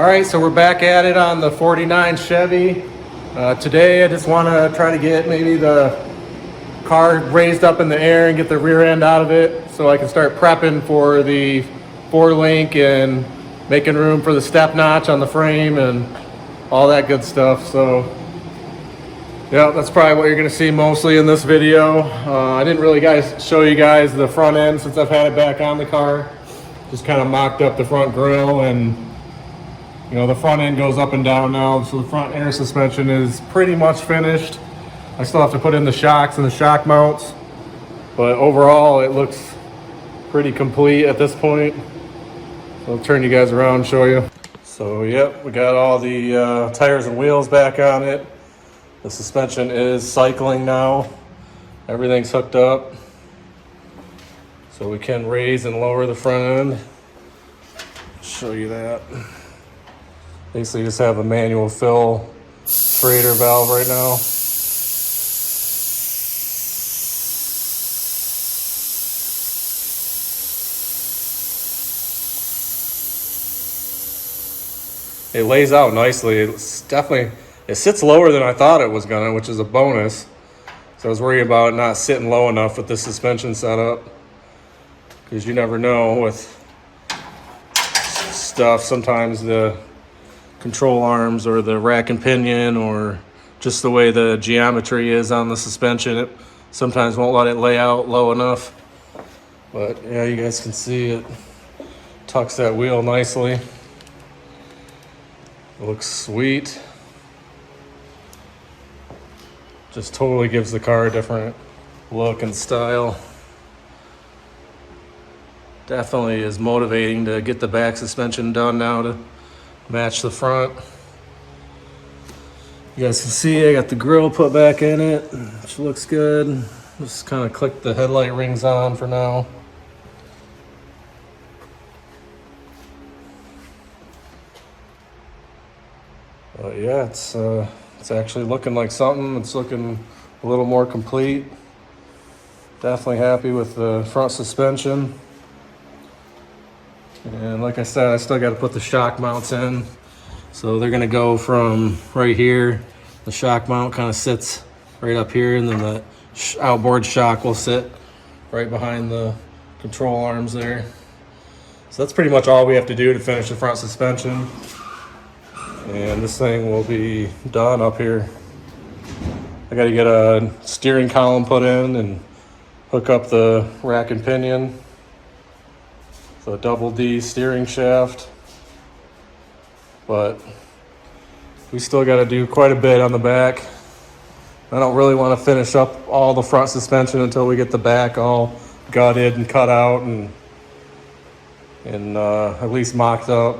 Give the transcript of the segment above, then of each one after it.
right, so we're back at it on the 49 Chevy. Today I just want to try to get maybe the car raised up in the air and get the rear end out of it so I can start prepping for the 4-link and making room for the step notch on the frame and all that good stuff. So yeah, that's probably what you're going to see mostly in this video. I didn't really show you guys the front end since I've had it back on the car. Just kind of mocked up the front grille, and you know, the front end goes up and down now, so the front air suspension is pretty much finished. I still have to put in the shocks and the shock mounts, but overall it looks pretty complete at this point. So I'll turn you guys around and show you. So yep, we got all the tires and wheels back on it. The suspension is cycling now. Everything's hooked up, so we can raise and lower the front end. Show you that. Basically just have a manual fill Schrader valve right now. It lays out nicely. It sits lower than I thought it was gonna, which is a bonus. So I was worried about it not sitting low enough with the suspension setup, because you never know with stuff. Sometimes the control arms or the rack and pinion or just the way the geometry is on the suspension, it sometimes won't let it lay out low enough. But yeah, you guys can see it tucks that wheel nicely. It looks sweet. Just totally gives the car a different look and style. Definitely is motivating to get the back suspension done now to match the front. You guys can see I got the grille put back in it, which looks good. Just kind of click the headlight rings on for now. But yeah, it's actually looking like something. It's looking a little more complete. Definitely happy with the front suspension. And like I said, I still got to put the shock mounts in. So they're going to go from right here. The shock mount kind of sits right up here, and then the outboard shock will sit right behind the control arms there. So that's pretty much all we have to do to finish the front suspension. And this thing will be done up here. I got to get a steering column put in and hook up the rack and pinion. So double D steering shaft. But we still got to do quite a bit on the back. I don't really want to finish up all the front suspension until we get the back all gutted and cut out and at least mocked up.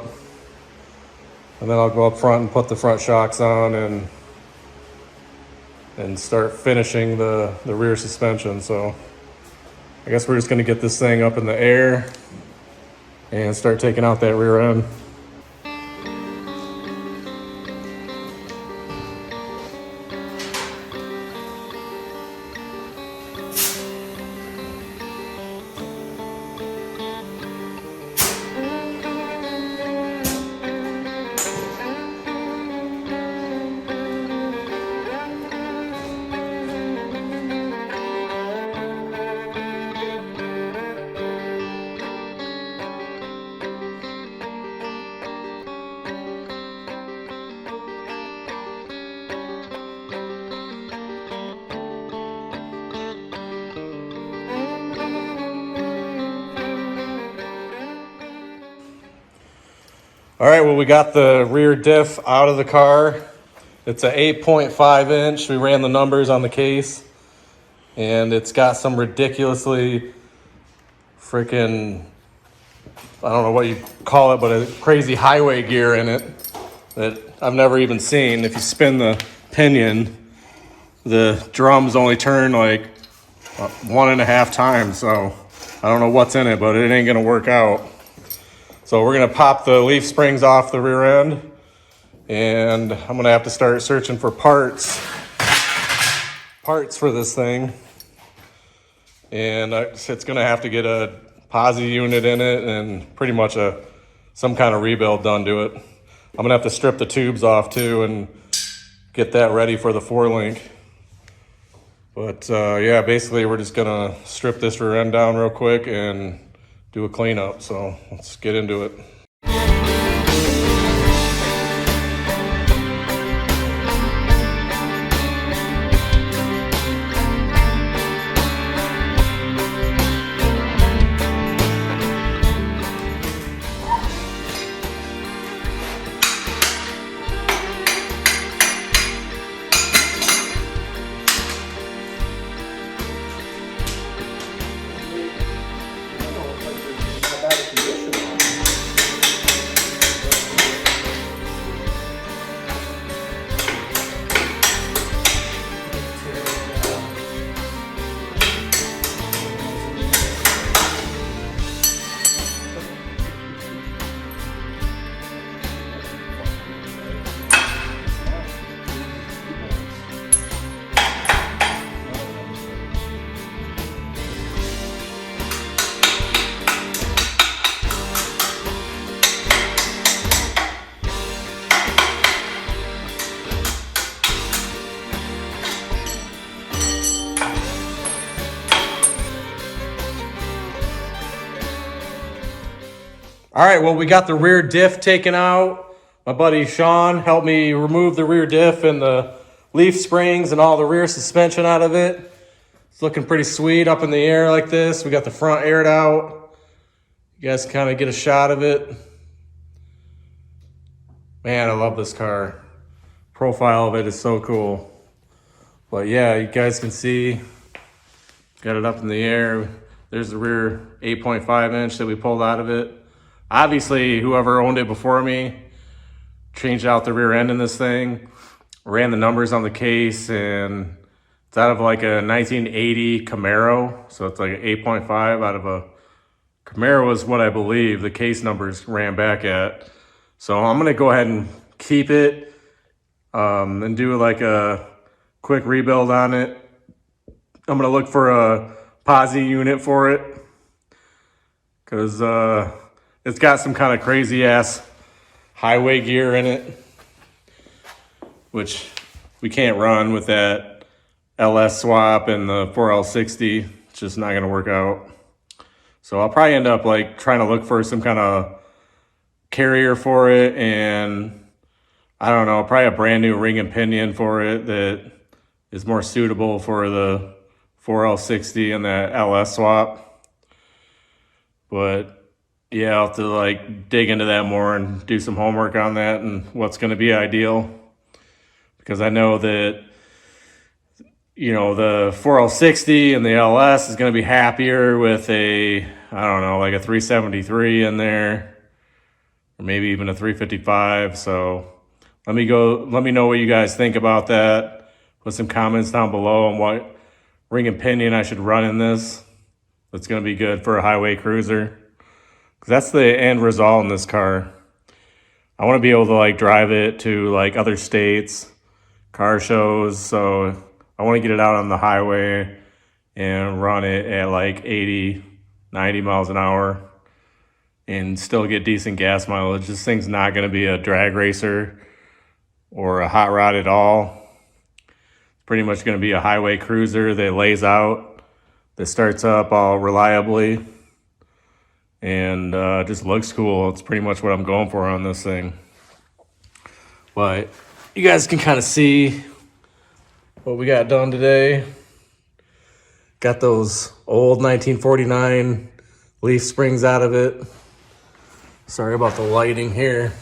And then I'll go up front and put the front shocks on and start finishing the rear suspension. So I guess we're just going to get this thing up in the air and start taking out that rear end. All right, well, we got the rear diff out of the car. It's an 8.5 inch. We ran the numbers on the case, and it's got some ridiculously freaking, I don't know what you call it, but a crazy highway gear in it that I've never even seen. If you spin the pinion, the drums only turn like 1.5 times. So I don't know what's in it, but it ain't gonna work out. So we're gonna pop the leaf springs off the rear end, and I'm gonna have to start searching for parts for this thing. And it's gonna have to get a posi unit in it and pretty much some kind of rebuild done to it. I'm gonna have to strip the tubes off too and get that ready for the 4-link. But yeah, basically we're just gonna strip this rear end down real quick and do a cleanup. So let's get into it. All right, well, we got the rear diff taken out. My buddy Sean helped me remove the rear diff and the leaf springs and all the rear suspension out of it. It's looking pretty sweet up in the air like this. We got the front aired out. You guys can kind of get a shot of it. Man, I love this car. Profile of it is so cool. But yeah, you guys can see, got it up in the air. There's the rear 8.5 inch that we pulled out of it. Obviously, whoever owned it before me changed out the rear end in this thing, ran the numbers on the case, and it's out of like a 1980 Camaro. So it's like an 8.5 out of a Camaro is what I believe the case numbers ran back at. So I'm going to go ahead and keep it and do like a quick rebuild on it. I'm going to look for a posi unit for it because it's got some kind of crazy ass highway gear in it, which we can't run with that LS swap and the 4L60. It's just not gonna work out. So I'll probably end up like trying to look for some kind of carrier for it, and I don't know, probably a brand new ring and pinion for it that is more suitable for the 4L60 and the LS swap. But yeah, I'll have to like dig into that more and do some homework on that and what's going to be ideal. Because I know that, you know, the 4L60 and the LS is going to be happier with a, I don't know, like a 373 in there, or maybe even a 355. So let me know what you guys think about that. Put some comments down below on what ring and pinion I should run in this. That's going to be good for a highway cruiser. That's the end result in this car. I want to be able to like drive it to like other states, car shows. So I want to get it out on the highway and run it at like 80, 90 miles an hour and still get decent gas mileage. This thing's not going to be a drag racer or a hot rod at all. It's pretty much going to be a highway cruiser that lays out, that starts up all reliably, and just looks cool. It's pretty much what I'm going for on this thing. But you guys can kind of see what we got done today. Got those old 1949 leaf springs out of it. Sorry about the lighting here,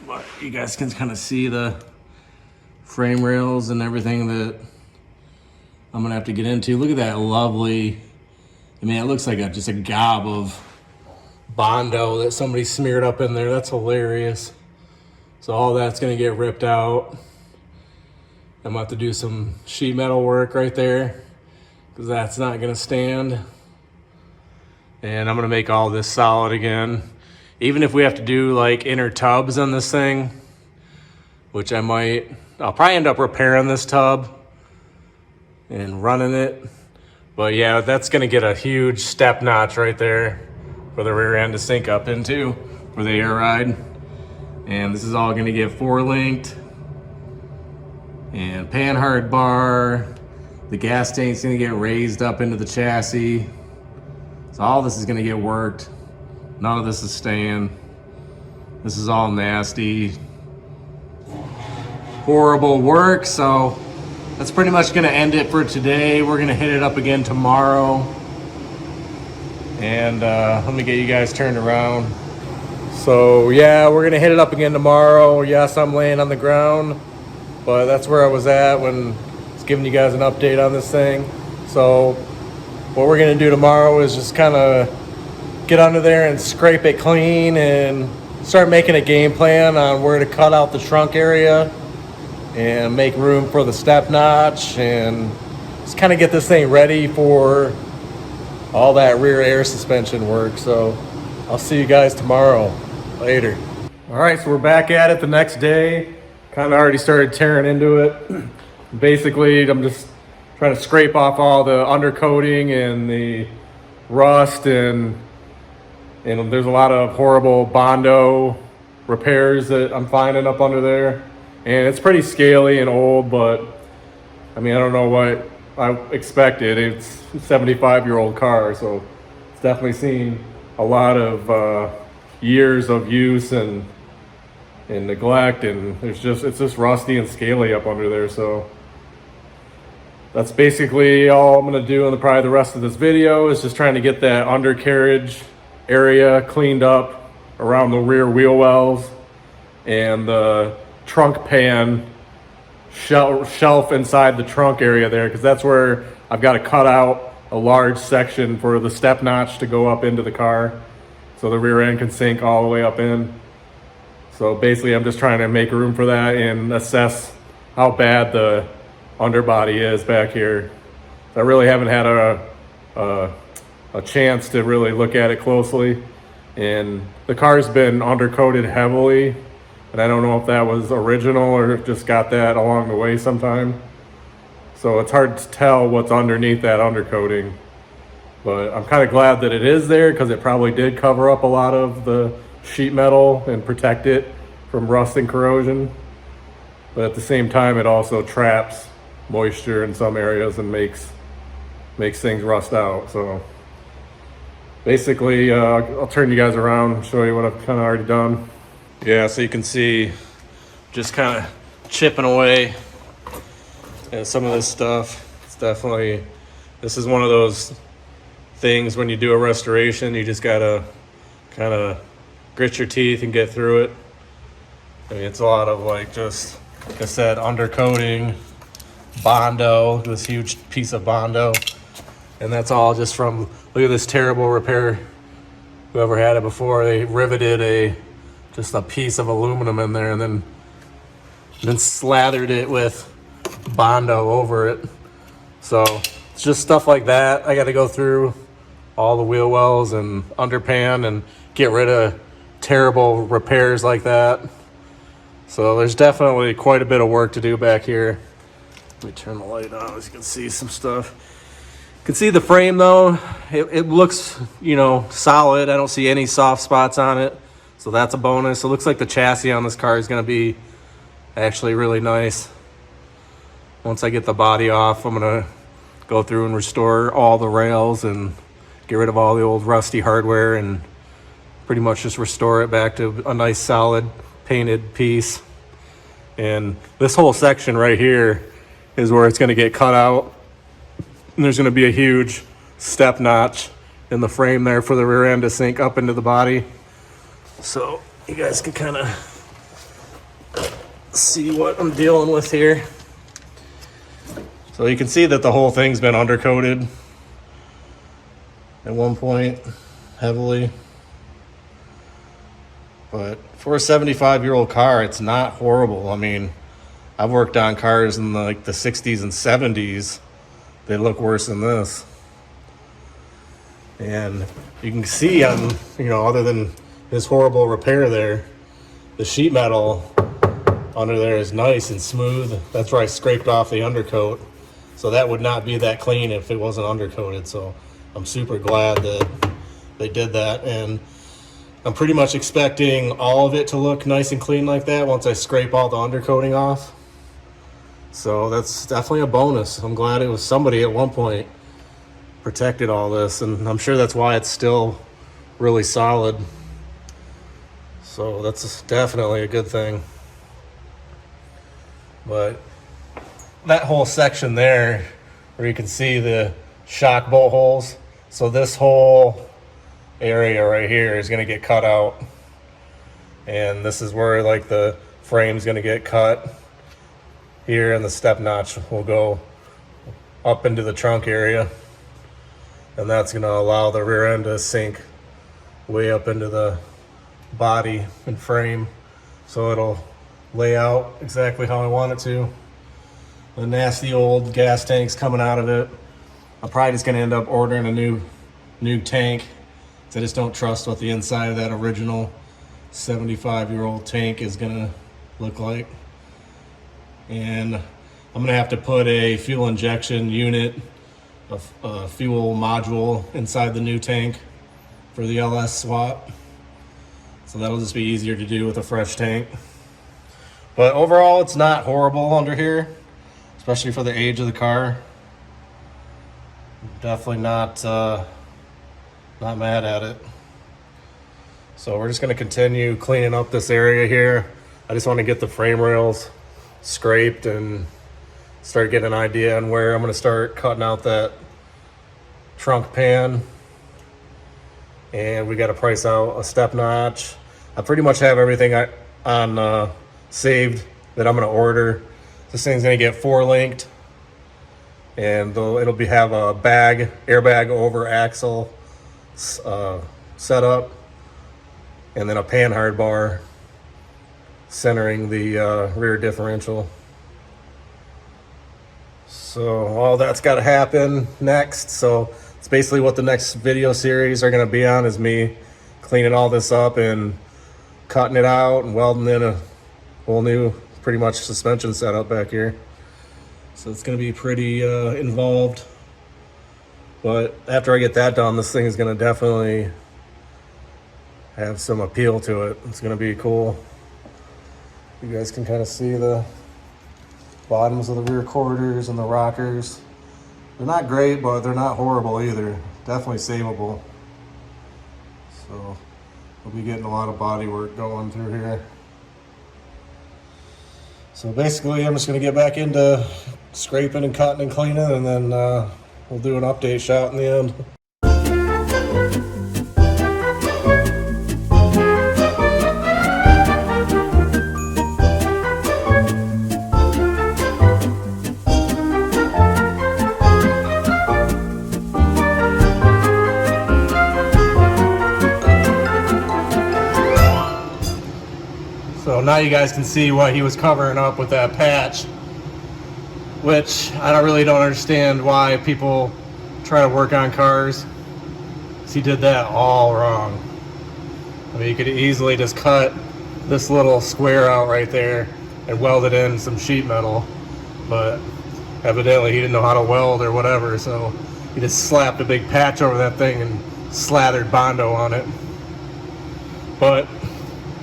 but you guys can kind of see the frame rails and everything that I'm gonna have to get into. Look at that lovely, I mean, it looks like just a gob of Bondo that somebody smeared up in there. That's hilarious. So all that's gonna get ripped out. I'm gonna have to do some sheet metal work right there because that's not gonna stand. And I'm gonna make all this solid again. Even if we have to do like inner tubs on this thing, which I'll probably end up repairing this tub and running it. But yeah, that's gonna get a huge step notch right there for the rear end to sink up into for the air ride. And this is all gonna get 4-linked. And panhard bar. The gas tank's gonna get raised up into the chassis. So all this is gonna get worked. None of this is staying. This is all nasty, horrible work. So that's pretty much gonna end it for today. We're gonna hit it up again tomorrow. And let me get you guys turned around. So yeah, we're gonna hit it up again tomorrow. Yes, I'm laying on the ground, but that's where I was at when I was giving you guys an update on this thing. So what we're gonna do tomorrow is just kind of get under there and scrape it clean and start making a game plan on where to cut out the trunk area and make room for the step notch, and just kind of get this thing ready for all that rear air suspension work. So I'll see you guys tomorrow. Later. All right, so we're back at it the next day. Kind of already started tearing into it. Basically, I'm just trying to scrape off all the undercoating and the rust, and there's a lot of horrible Bondo repairs that I'm finding up under there. And it's pretty scaly and old, but I mean, I don't know what I expected. It's a 75-year-old car, so it's definitely seen a lot of years of use and neglect, and it's just rusty and scaly up under there. So that's basically all I'm gonna do in probably the rest of this video, is just trying to get that undercarriage area cleaned up around the rear wheel wells and the trunk pan shelf inside the trunk area there, because that's where I've got to cut out a large section for the step notch to go up into the car, so the rear end can sink all the way up in. So basically I'm just trying to make room for that and assess how bad the underbody is back here. I really haven't had a chance to really look at it closely, and the car's been undercoated heavily, and I don't know if that was original or just got that along the way sometime. So it's hard to tell what's underneath that undercoating. But I'm kind of glad that it is there, because it probably did cover up a lot of the sheet metal and protect it from rust and corrosion. But at the same time, it also traps moisture in some areas and makes things rust out. So basically, I'll turn you guys around and show you what I've kind of already done. Yeah, so you can see just kind of chipping away at some of this stuff. It's definitely, this is one of those things when you do a restoration, you just gotta kind of grit your teeth and get through it. I mean, it's a lot of like, just like I said, undercoating, Bondo, this huge piece of Bondo, and that's all just from, look at this terrible repair. Whoever had it before, they riveted just a piece of aluminum in there and then slathered it with Bondo over it. So it's just stuff like that. I got to go through all the wheel wells and underpan and get rid of terrible repairs like that. So there's definitely quite a bit of work to do back here. Let me turn the light on so you can see some stuff. You can see the frame though. It looks, you know, solid. I don't see any soft spots on it, so that's a bonus. It looks like the chassis on this car is going to be actually really nice. Once I get the body off, I'm going to go through and restore all the rails and get rid of all the old rusty hardware and pretty much just restore it back to a nice solid painted piece. And this whole section right here is where it's going to get cut out, and there's going to be a huge step notch in the frame there for the rear end to sink up into the body. So you guys can kind of see what I'm dealing with here. So you can see that the whole thing's been undercoated at one point heavily, but for a 75-year-old car, it's not horrible. I mean, I've worked on cars in the 60s and 70s. They look worse than this. And you can see on, you know, other than this horrible repair there, the sheet metal under there is nice and smooth. That's where I scraped off the undercoat. So that would not be that clean if it wasn't undercoated. So I'm super glad that they did that. And I'm pretty much expecting all of it to look nice and clean like that once I scrape all the undercoating off. So that's definitely a bonus. I'm glad it was somebody at one point protected all this, and I'm sure that's why it's still really solid. So that's definitely a good thing. But that whole section there where you can see the shock bolt holes, so this whole area right here is going to get cut out, and this is where like the frame's going to get cut here, and the step notch will go up into the trunk area, and that's going to allow the rear end to sink way up into the body and frame, so it'll lay out exactly how I want it to. The nasty old gas tank's coming out of it. I'm probably just going to end up ordering a new tank. I just don't trust what the inside of that original 75-year-old tank is going to look like. And I'm going to have to put a fuel injection unit, a fuel module inside the new tank for the LS swap. So that'll just be easier to do with a fresh tank. But overall, it's not horrible under here, especially for the age of the car. Definitely not mad at it. So we're just going to continue cleaning up this area here. I just want to get the frame rails scraped and start getting an idea on where I'm going to start cutting out that trunk pan. And we got to price out a step notch. I pretty much have everything on saved that I'm going to order. This thing's going to get 4-linked, and it'll have a airbag over axle setup, and then a panhard bar centering the rear differential. So all that's got to happen next. So it's basically what the next video series are going to be on, is me cleaning all this up and cutting it out and welding in a whole new pretty much suspension setup back here. So it's going to be pretty involved. But after I get that done, this thing is going to definitely have some appeal to it. It's going to be cool. You guys can kind of see the bottoms of the rear quarters and the rockers. They're not great, but they're not horrible either. Definitely savable. So we'll be getting a lot of body work going through here. So basically, I'm just going to get back into scraping and cutting and cleaning, and then we'll do an update shot in the end. So now you guys can see what he was covering up with that patch, which I really don't understand why people try to work on cars. He did that all wrong. I mean, you could easily just cut this little square out right there and weld it in some sheet metal, but evidently he didn't know how to weld or whatever, so he just slapped a big patch over that thing and slathered Bondo on it. But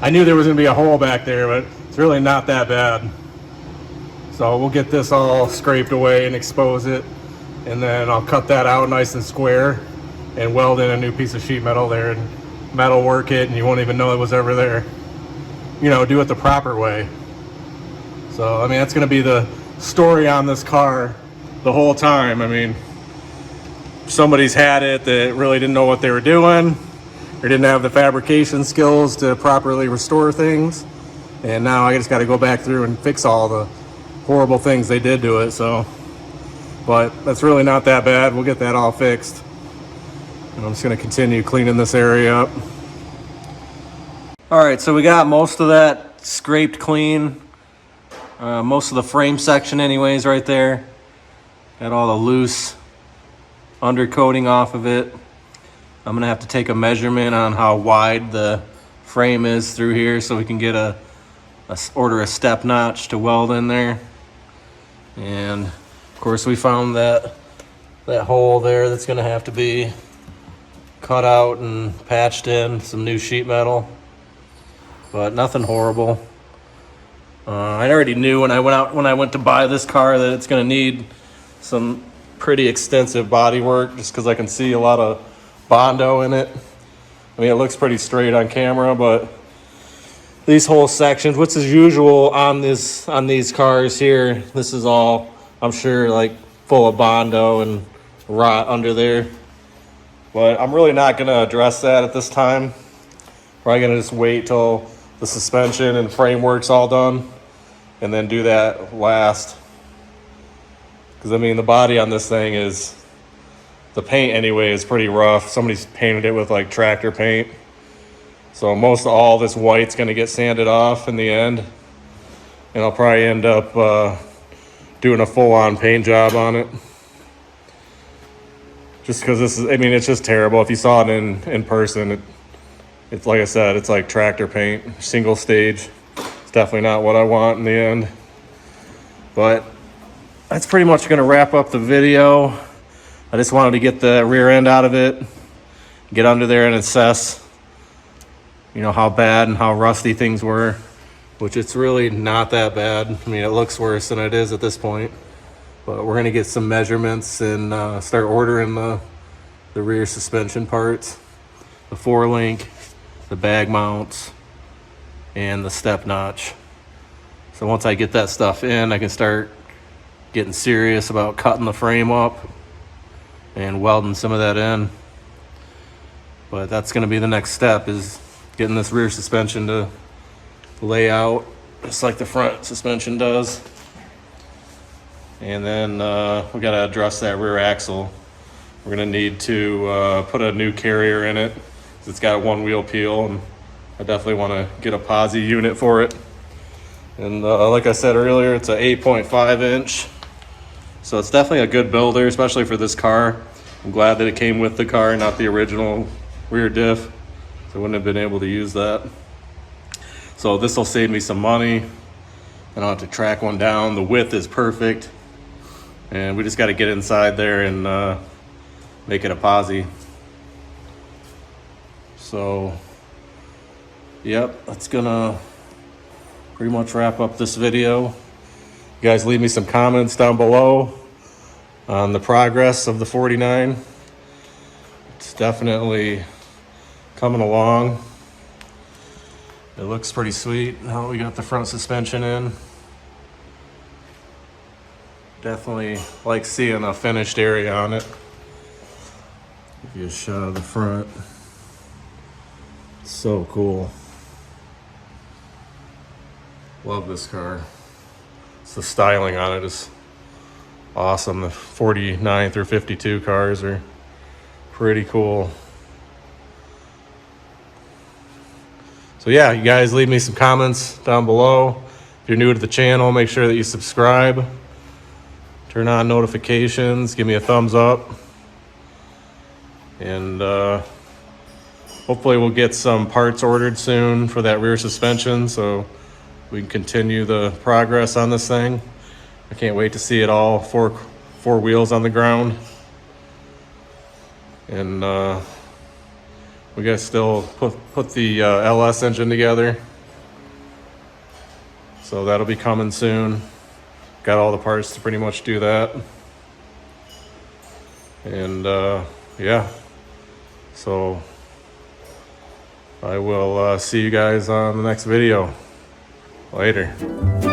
I knew there was going to be a hole back there, but it's really not that bad. So we'll get this all scraped away and expose it, and then I'll cut that out nice and square and weld in a new piece of sheet metal there and metal work it, and you won't even know it was ever there. You know, do it the proper way. So, I mean, that's going to be the story on this car the whole time. I mean, somebody's had it that really didn't know what they were doing, or didn't have the fabrication skills to properly restore things, and now I just got to go back through and fix all the horrible things they did to it. So, but that's really not that bad. We'll get that all fixed, and I'm just going to continue cleaning this area up. All right, so we got most of that scraped clean, most of the frame section anyways right there. Got all the loose undercoating off of it. I'm gonna have to take a measurement on how wide the frame is through here so we can get order a step notch to weld in there. And of course we found that hole there that's gonna have to be cut out and patched in, some new sheet metal, but nothing horrible. I already knew when I went to buy this car that it's going to need some pretty extensive body work, just because I can see a lot of Bondo in it. I mean, it looks pretty straight on camera, but these whole sections, which is usual on these cars here, this is all, I'm sure, like full of Bondo and rot under there. But I'm really not going to address that at this time. Probably going to just wait till the suspension and framework's all done and then do that last. Because I mean, the body on this thing is, the paint anyway is pretty rough. Somebody's painted it with like tractor paint. So most of all this white's going to get sanded off in the end. And I'll probably end up doing a full-on paint job on it. Just because this is, I mean, it's just terrible. If you saw it in person, it's like I said, it's like tractor paint, single stage. It's definitely not what I want in the end. But that's pretty much going to wrap up the video. I just wanted to get the rear end out of it, get under there and assess, you know, how bad and how rusty things were, which it's really not that bad. I mean, it looks worse than it is at this point. But we're going to get some measurements and start ordering the rear suspension parts, the 4-link, the bag mounts, and the step notch. So once I get that stuff in, I can start getting serious about cutting the frame up and welding some of that in. But that's going to be the next step, is getting this rear suspension to lay out just like the front suspension does. And then we got to address that rear axle. We're going to need to put a new carrier in it. It's got a 1-wheel peel, and I definitely want to get a posi unit for it. And like I said earlier, it's a 8.5 inch. So it's definitely a good builder, especially for this car. I'm glad that it came with the car, not the original rear diff. So I wouldn't have been able to use that. So this will save me some money. I don't have to track one down. The width is perfect. And we just got to get inside there and make it a posi. So, yep, that's gonna pretty much wrap up this video. You guys leave me some comments down below on the progress of the 49. It's definitely coming along. It looks pretty sweet now we got the front suspension in. Definitely like seeing a finished area on it. Give you a shot of the front. So cool. Love this car. The styling on it is awesome. The 49 through 52 cars are pretty cool. So yeah, you guys leave me some comments down below. If you're new to the channel, make sure that you subscribe. Turn on notifications, give me a thumbs up. And hopefully we'll get some parts ordered soon for that rear suspension so we can continue the progress on this thing. I can't wait to see it all, four wheels on the ground. And we gotta still put the LS engine together. So that'll be coming soon. Got all the parts to pretty much do that. And yeah, so I will see you guys on the next video. Later.